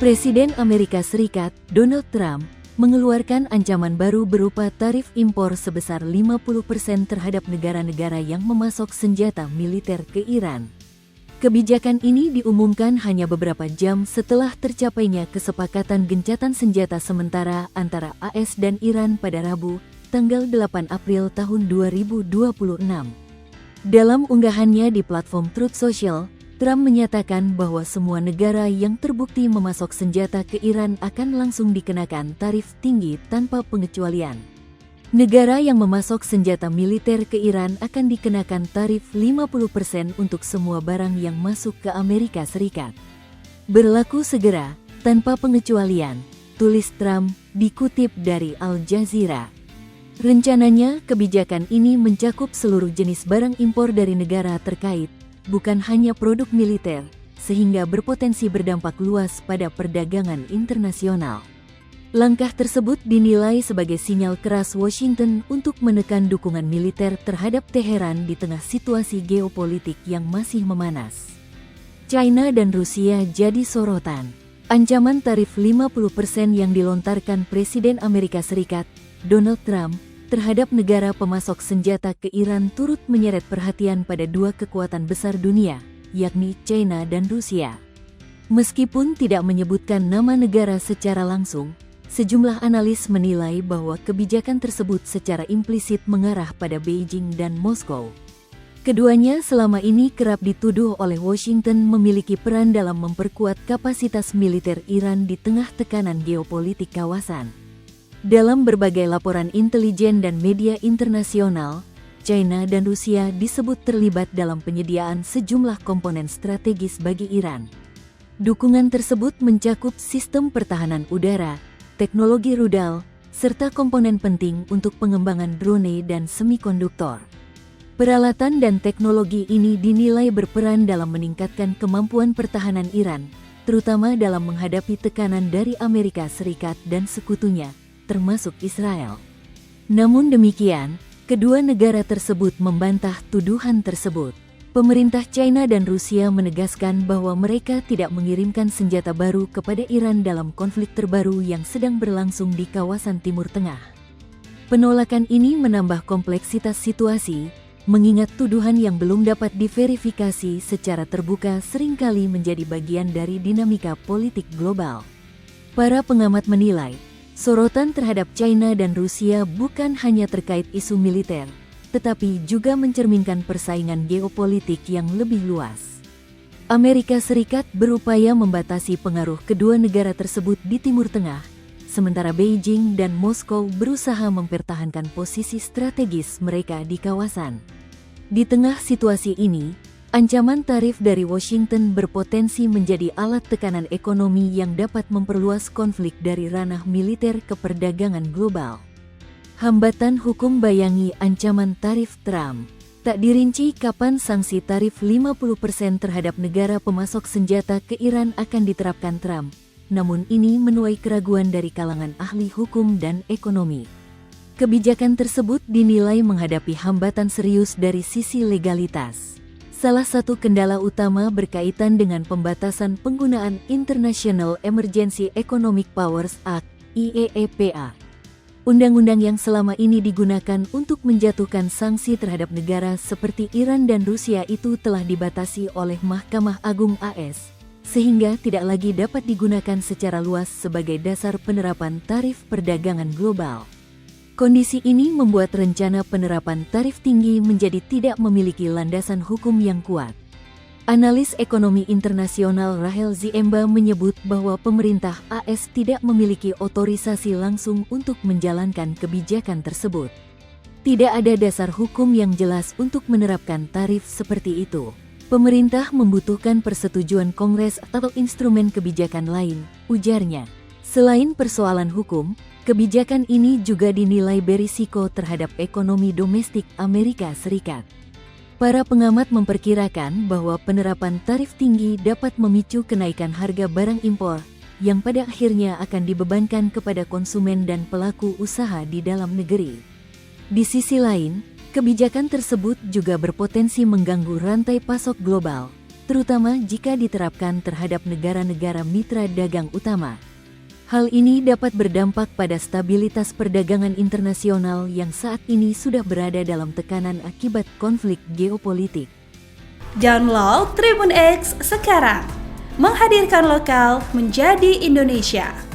Presiden Amerika Serikat, Donald Trump, mengeluarkan ancaman baru berupa tarif impor sebesar 50% terhadap negara-negara yang memasok senjata militer ke Iran. Kebijakan ini diumumkan hanya beberapa jam setelah tercapainya kesepakatan gencatan senjata sementara antara AS dan Iran pada Rabu, tanggal 8 April tahun 2026. Dalam unggahannya di platform Truth Social, Trump menyatakan bahwa semua negara yang terbukti memasok senjata ke Iran akan langsung dikenakan tarif tinggi tanpa pengecualian. Negara yang memasok senjata militer ke Iran akan dikenakan tarif 50% untuk semua barang yang masuk ke Amerika Serikat. Berlaku segera, tanpa pengecualian, tulis Trump, dikutip dari Al Jazeera. Rencananya, kebijakan ini mencakup seluruh jenis barang impor dari negara terkait, bukan hanya produk militer, sehingga berpotensi berdampak luas pada perdagangan internasional. Langkah tersebut dinilai sebagai sinyal keras Washington untuk menekan dukungan militer terhadap Teheran di tengah situasi geopolitik yang masih memanas. China dan Rusia jadi sorotan. Ancaman tarif 50% yang dilontarkan Presiden Amerika Serikat, Donald Trump, terhadap negara pemasok senjata ke Iran turut menyeret perhatian pada dua kekuatan besar dunia, yakni China dan Rusia. Meskipun tidak menyebutkan nama negara secara langsung, sejumlah analis menilai bahwa kebijakan tersebut secara implisit mengarah pada Beijing dan Moskow. Keduanya selama ini kerap dituduh oleh Washington memiliki peran dalam memperkuat kapasitas militer Iran di tengah tekanan geopolitik kawasan. Dalam berbagai laporan intelijen dan media internasional, China dan Rusia disebut terlibat dalam penyediaan sejumlah komponen strategis bagi Iran. Dukungan tersebut mencakup sistem pertahanan udara, teknologi rudal, serta komponen penting untuk pengembangan drone dan semikonduktor. Peralatan dan teknologi ini dinilai berperan dalam meningkatkan kemampuan pertahanan Iran, terutama dalam menghadapi tekanan dari Amerika Serikat dan sekutunya, termasuk Israel. Namun demikian, kedua negara tersebut membantah tuduhan tersebut. Pemerintah China dan Rusia menegaskan bahwa mereka tidak mengirimkan senjata baru kepada Iran dalam konflik terbaru yang sedang berlangsung di kawasan Timur Tengah. Penolakan ini menambah kompleksitas situasi, mengingat tuduhan yang belum dapat diverifikasi secara terbuka seringkali menjadi bagian dari dinamika politik global. Para pengamat menilai, sorotan terhadap China dan Rusia bukan hanya terkait isu militer, tetapi juga mencerminkan persaingan geopolitik yang lebih luas. Amerika Serikat berupaya membatasi pengaruh kedua negara tersebut di Timur Tengah, sementara Beijing dan Moskow berusaha mempertahankan posisi strategis mereka di kawasan. Di tengah situasi ini, ancaman tarif dari Washington berpotensi menjadi alat tekanan ekonomi yang dapat memperluas konflik dari ranah militer ke perdagangan global. Hambatan hukum bayangi ancaman tarif Trump. Tak dirinci kapan sanksi tarif 50% terhadap negara pemasok senjata ke Iran akan diterapkan Trump, namun ini menuai keraguan dari kalangan ahli hukum dan ekonomi. Kebijakan tersebut dinilai menghadapi hambatan serius dari sisi legalitas. Salah satu kendala utama berkaitan dengan pembatasan penggunaan International Emergency Economic Powers Act (IEEPA). Undang-undang yang selama ini digunakan untuk menjatuhkan sanksi terhadap negara seperti Iran dan Rusia itu telah dibatasi oleh Mahkamah Agung AS, sehingga tidak lagi dapat digunakan secara luas sebagai dasar penerapan tarif perdagangan global. Kondisi ini membuat rencana penerapan tarif tinggi menjadi tidak memiliki landasan hukum yang kuat. Analis ekonomi internasional Rahel Ziemba menyebut bahwa pemerintah AS tidak memiliki otorisasi langsung untuk menjalankan kebijakan tersebut. Tidak ada dasar hukum yang jelas untuk menerapkan tarif seperti itu. Pemerintah membutuhkan persetujuan Kongres atau instrumen kebijakan lain, ujarnya. Selain persoalan hukum, kebijakan ini juga dinilai berisiko terhadap ekonomi domestik Amerika Serikat. Para pengamat memperkirakan bahwa penerapan tarif tinggi dapat memicu kenaikan harga barang impor, yang pada akhirnya akan dibebankan kepada konsumen dan pelaku usaha di dalam negeri. Di sisi lain, kebijakan tersebut juga berpotensi mengganggu rantai pasok global, terutama jika diterapkan terhadap negara-negara mitra dagang utama. Hal ini dapat berdampak pada stabilitas perdagangan internasional yang saat ini sudah berada dalam tekanan akibat konflik geopolitik. Download Tribun X sekarang, menghadirkan lokal menjadi Indonesia.